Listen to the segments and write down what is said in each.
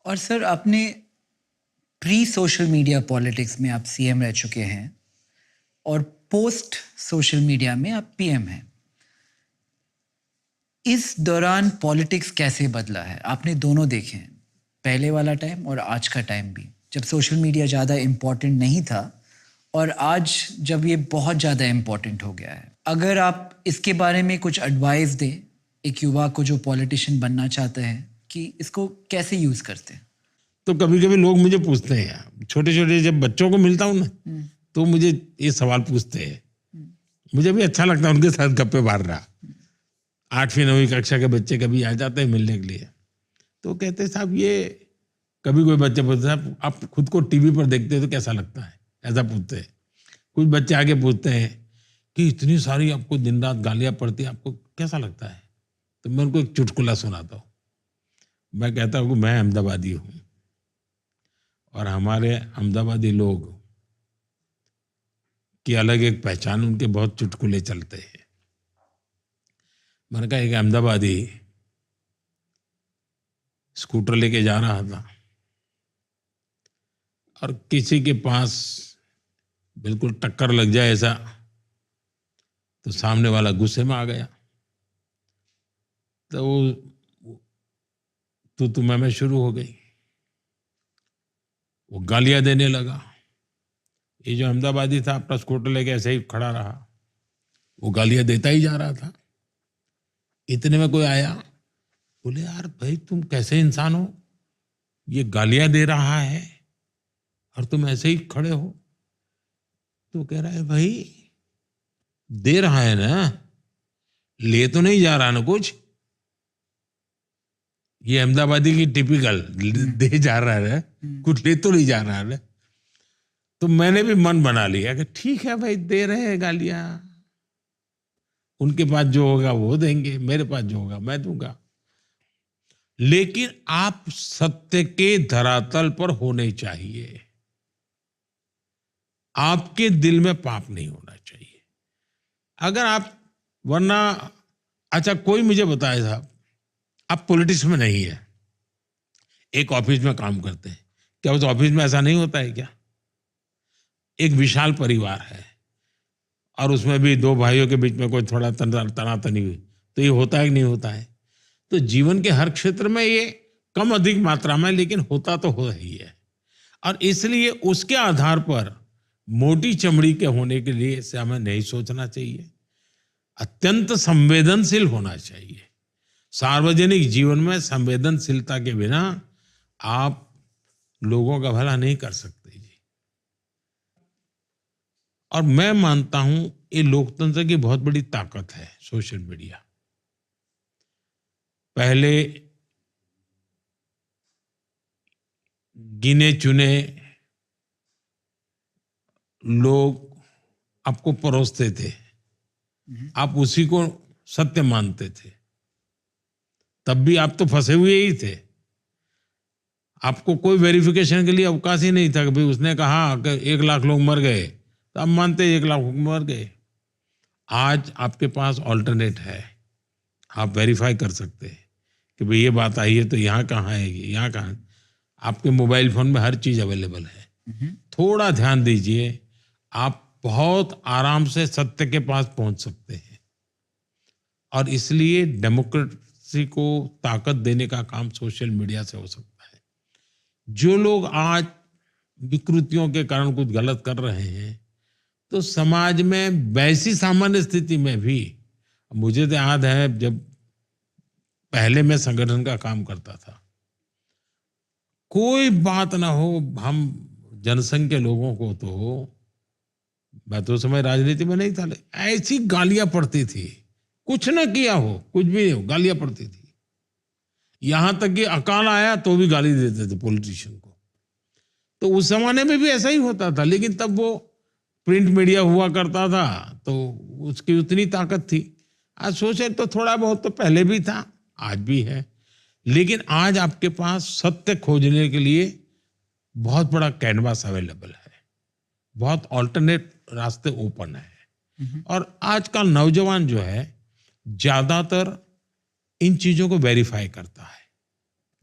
और सर आपने pre social media politics में आप सीएम रह चुके हैं और पोस्ट सोशल मीडिया में आप पीएम हैं। इस दौरान पॉलिटिक्स कैसे बदला है? आपने दोनों देखे हैं, पहले वाला टाइम और आज का टाइम भी, जब सोशल मीडिया ज़्यादा इम्पोर्टेंट नहीं था और आज जब ये बहुत ज़्यादा इम्पोर्टेंट हो गया है। अगर आप इसके बारे में कुछ एडवाइस दें एक युवा को जो पॉलिटिशियन बनना चाहते हैं कि इसको कैसे यूज़ करते हैं। तो कभी कभी लोग मुझे पूछते हैं, छोटे छोटे जब बच्चों को मिलता हूँ ना, तो मुझे ये सवाल पूछते हैं। मुझे भी अच्छा लगता है उनके साथ गप्पे मारना। 8वीं 9वीं कक्षा के बच्चे कभी आ जाते हैं मिलने के लिए, तो कहते हैं साहब ये, कभी कोई बच्चे पूछते हैं आप खुद को टीवी पर देखते हो तो कैसा लगता है, ऐसा पूछते हैं। कुछ बच्चे आगे पूछते हैं कि इतनी सारी आपको दिन रात गालियां पड़ती है, आपको कैसा लगता है? तो मैं उनको एक चुटकुला सुनाता हूँ। मैं कहता हूँ कि मैं अहमदाबादी हूँ और हमारे अहमदाबादी लोग की अलग एक पहचान, उनके बहुत चुटकुले चलते हैं। मैंने कहा एक अहमदाबादी स्कूटर लेके जा रहा था और किसी के पास बिल्कुल टक्कर लग जाए ऐसा, तो सामने वाला गुस्से में आ गया, तो वो तू मैं शुरू हो गई। वो गालियां देने लगा। ये जो अहमदाबादी था अपना स्कूटर लेके ऐसे ही खड़ा रहा, वो गालियां देता ही जा रहा था। इतने में कोई आया, बोले यार भाई तुम कैसे इंसान हो, ये गालियां दे रहा है और तुम ऐसे ही खड़े हो। तो कह रहा है भाई दे रहा है ना, ले तो नहीं जा रहा ना कुछ। ये अहमदाबादी की टिपिकल, दे जा रहा है कुछ, ले तो नहीं जा रहा है। तो मैंने भी मन बना लिया कि ठीक है भाई, दे रहे हैं गालियां, उनके पास जो होगा वो देंगे, मेरे पास जो होगा मैं दूंगा। लेकिन आप सत्य के धरातल पर होने चाहिए, आपके दिल में पाप नहीं होना चाहिए। अगर आप, वरना, अच्छा कोई मुझे बताए साहब, आप पॉलिटिक्स में नहीं है, एक ऑफिस में काम करते हैं, क्या उस ऑफिस में ऐसा नहीं होता है क्या? एक विशाल परिवार है और उसमें भी दो भाइयों के बीच में कोई थोड़ा तनातनी हुई तो ये होता है कि नहीं होता है? तो जीवन के हर क्षेत्र में ये कम अधिक मात्रा में, लेकिन होता तो हो ही है। और इसलिए उसके आधार पर मोटी चमड़ी के होने के लिए इसे हमें नहीं सोचना चाहिए, अत्यंत संवेदनशील होना चाहिए। सार्वजनिक जीवन में संवेदनशीलता के बिना आप लोगों का भला नहीं कर सकते जी। और मैं मानता हूं ये लोकतंत्र की बहुत बड़ी ताकत है सोशल मीडिया। पहले गिने चुने लोग आपको परोसते थे, आप उसी को सत्य मानते थे, तब भी आप तो फंसे हुए ही थे। आपको कोई वेरिफिकेशन के लिए अवकाश ही नहीं था। कभी उसने कहा कि 1 लाख लोग मर गए तो आप मानते 1 लाख लोग मर गए। आज आपके पास ऑल्टरनेट है, आप वेरीफाई कर सकते हैं कि भाई ये बात आई है तो यहाँ कहाँ है, यहाँ कहाँ है। आपके मोबाइल फोन में हर चीज अवेलेबल है। थोड़ा ध्यान दीजिए, आप बहुत आराम से सत्य के पास पहुंच सकते हैं। और इसलिए डेमोक्रेसी को ताकत देने का काम सोशल मीडिया से हो सकता है। जो लोग आज विकृतियों के कारण कुछ गलत कर रहे हैं, तो समाज में वैसी सामान्य स्थिति में भी, मुझे तो याद है जब पहले मैं संगठन का काम करता था, कोई बात ना हो, हम जनसंघ के लोगों को, तो मैं तो उस समय राजनीति में नहीं था, ऐसी गालियां पड़ती थी, कुछ ना किया हो, कुछ भी नहीं हो, गालियां पड़ती थी। यहां तक कि अकाल आया तो भी गाली देते थे पॉलिटिशियन को। तो उस जमाने में भी ऐसा ही होता था, लेकिन तब वो प्रिंट मीडिया हुआ करता था तो उसकी उतनी ताकत थी। आज सोचे तो थोड़ा बहुत तो पहले भी था, आज भी है, लेकिन आज आपके पास सत्य खोजने के लिए बहुत बड़ा कैनवास अवेलेबल है, बहुत ऑल्टरनेट रास्ते ओपन है। और आज का नौजवान जो है ज्यादातर इन चीजों को वेरीफाई करता है।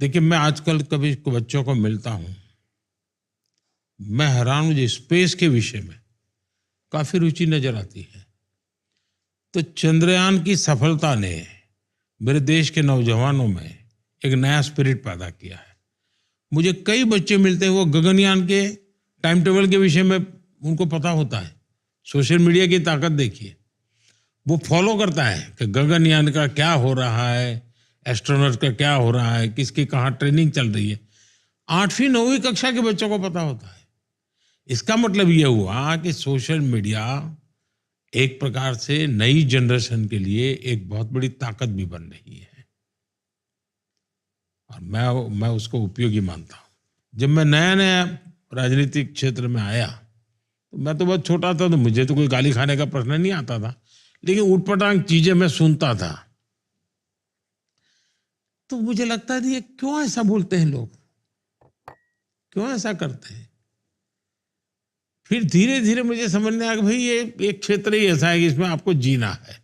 देखिए, मैं आजकल कभी बच्चों को मिलता हूँ, मैं हैरान हूँ, जो स्पेस के विषय में काफी रुचि नजर आती है। तो चंद्रयान की सफलता ने मेरे देश के नौजवानों में एक नया स्पिरिट पैदा किया है। मुझे कई बच्चे मिलते हैं, वो गगनयान के टाइम टेबल के विषय में उनको पता होता है। सोशल मीडिया की ताकत देखिए, वो फॉलो करता है कि गगनयान का क्या हो रहा है, एस्ट्रोनॉट का क्या हो रहा है, किसकी कहाँ ट्रेनिंग चल रही है। 8वीं 9वीं कक्षा के बच्चों को पता होता है। इसका मतलब ये हुआ कि सोशल मीडिया एक प्रकार से नई जनरेशन के लिए एक बहुत बड़ी ताकत भी बन रही है, और मैं उसको उपयोगी मानता हूँ। जब मैं नया नया राजनीतिक क्षेत्र में आया, तो मैं तो बहुत छोटा था, तो मुझे तो कोई गाली खाने का प्रश्न नहीं आता था, लेकिन ऊटपटांग चीजें मैं सुनता था। तो मुझे लगता है ये क्यों ऐसा बोलते हैं लोग, क्यों ऐसा करते हैं। फिर धीरे धीरे मुझे समझ में आया कि भाई ये एक क्षेत्र ही ऐसा है कि इसमें आपको जीना है।